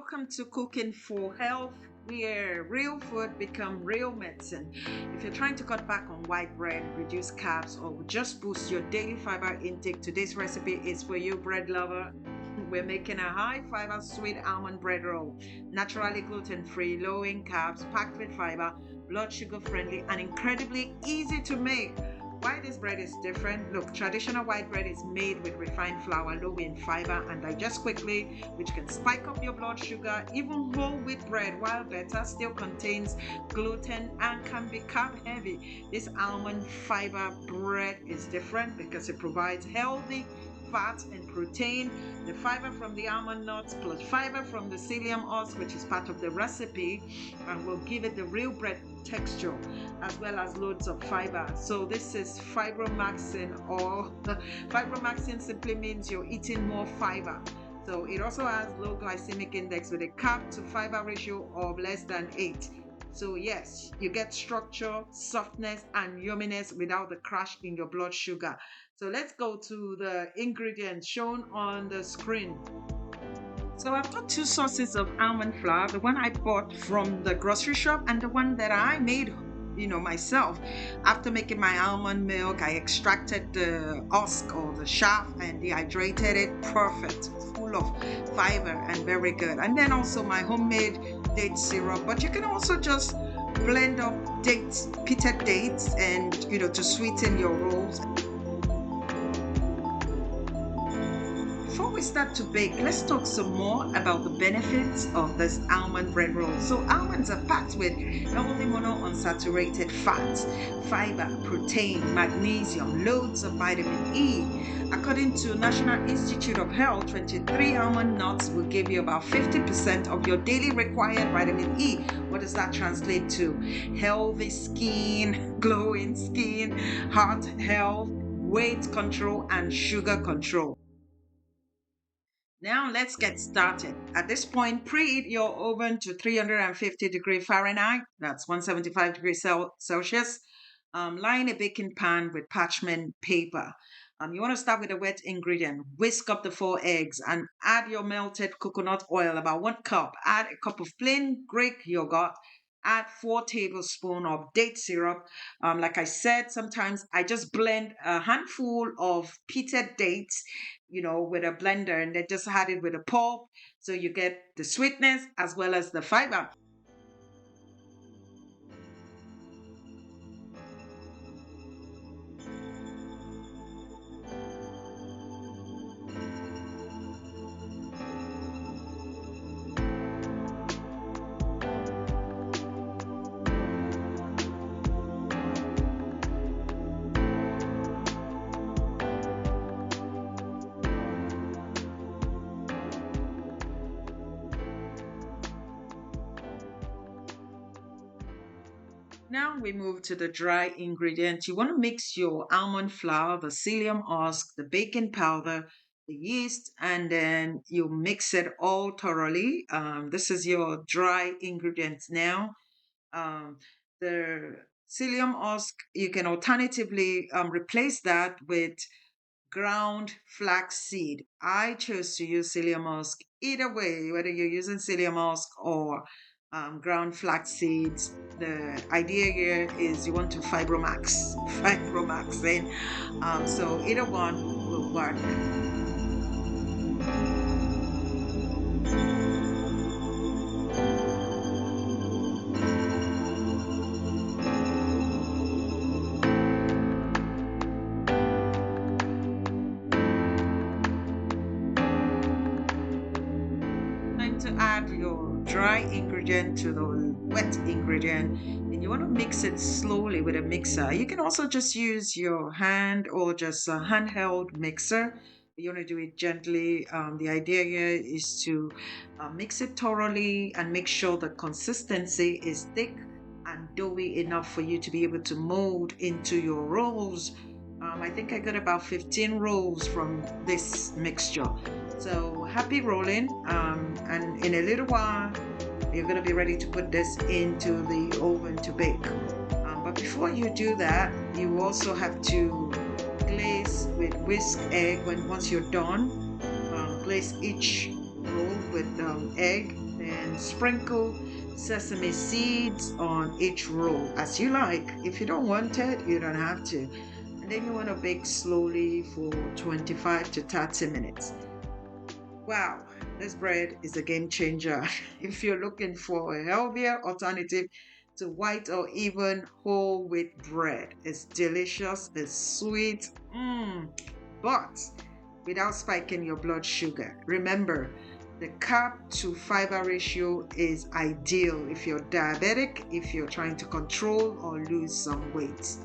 welcome to Cooking for Health, where real food become real medicine. If you're trying to cut back on white bread, reduce carbs, or just boost your daily fiber intake, today's recipe is for you, bread lover. We're making a high fiber sweet almond bread roll, naturally gluten-free, low in carbs, packed with fiber, blood sugar friendly, and incredibly easy to make. Why this bread is different? Look, traditional white bread is made with refined flour, low in fiber, and digests quickly, which can spike up your blood sugar. Even whole wheat bread, while better, still contains gluten and can be carb heavy. This almond fiber bread is different because it provides healthy fat and protein. The fiber from the almond nuts plus fiber from the psyllium husk, which is part of the recipe, and will give it the real bread texture, as well as loads of fiber. So this is Fibromaxing, or Fibromaxing simply means you're eating more fiber. So it also has low glycemic index with a carb to fiber ratio of less than 8. So yes, you get structure, softness, and yumminess without the crash in your blood sugar. So let's go to the ingredients shown on the screen. So I've got two sources of almond flour, the one I bought from the grocery shop and the one that I made myself. After making my almond milk, I extracted the husk or the chaff and dehydrated it. Perfect, full of fiber and very good. And then also my homemade date syrup, but you can also just blend up dates, pitted dates, and to sweeten your rolls. Before we start to bake, let's talk some more about the benefits of this almond bread roll. So almonds are packed with healthy monounsaturated fats, fiber, protein, magnesium, loads of vitamin E. According to National Institute of Health, 23 almond nuts will give you about 50% of your daily required vitamin E. What does that translate to? Healthy skin, glowing skin, heart health, weight control, and sugar control. Now let's get started. At this point, preheat your oven to 350 degrees Fahrenheit. That's 175 degrees Celsius. Line a baking pan with parchment paper. You want to start with a wet ingredient. Whisk up the 4 eggs and add your melted coconut oil, about 1 cup. Add a cup of plain Greek yogurt. Add 4 tablespoons of date syrup. Like I said, sometimes I just blend a handful of pitted dates, with a blender, and then just add it with a pulp. So you get the sweetness as well as the fiber. Now we move to the dry ingredients. You want to mix your almond flour, the psyllium husk, the baking powder, the yeast, and then you mix it all thoroughly. This is your dry ingredients now. The psyllium husk, you can alternatively replace that with ground flax seed. I chose to use psyllium husk. Either way, whether you're using psyllium husk or ground flax seeds, the idea here is you want to fibromax in. So either one will work. To add your dry ingredient to the wet ingredient, and you want to mix it slowly with a mixer. You can also just use your hand or just a handheld mixer. You want to do it gently. The idea here is to mix it thoroughly and make sure the consistency is thick and doughy enough for you to be able to mold into your rolls. I think I got about 15 rolls from this mixture. So happy rolling, and in a little while you're going to be ready to put this into the oven to bake. But before you do that, you also have to glaze with whisk egg. Once you're done, glaze each roll with egg, can sprinkle sesame seeds on each roll as you like. If you don't want it, you don't have to. And then you want to bake slowly for 25 to 30 minutes. Wow, this bread is a game changer. If you're looking for a healthier alternative to white or even whole wheat bread, it's delicious, it's sweet, but without spiking your blood sugar. Remember, the carb to fiber ratio is ideal if you're diabetic, if you're trying to control or lose some weight.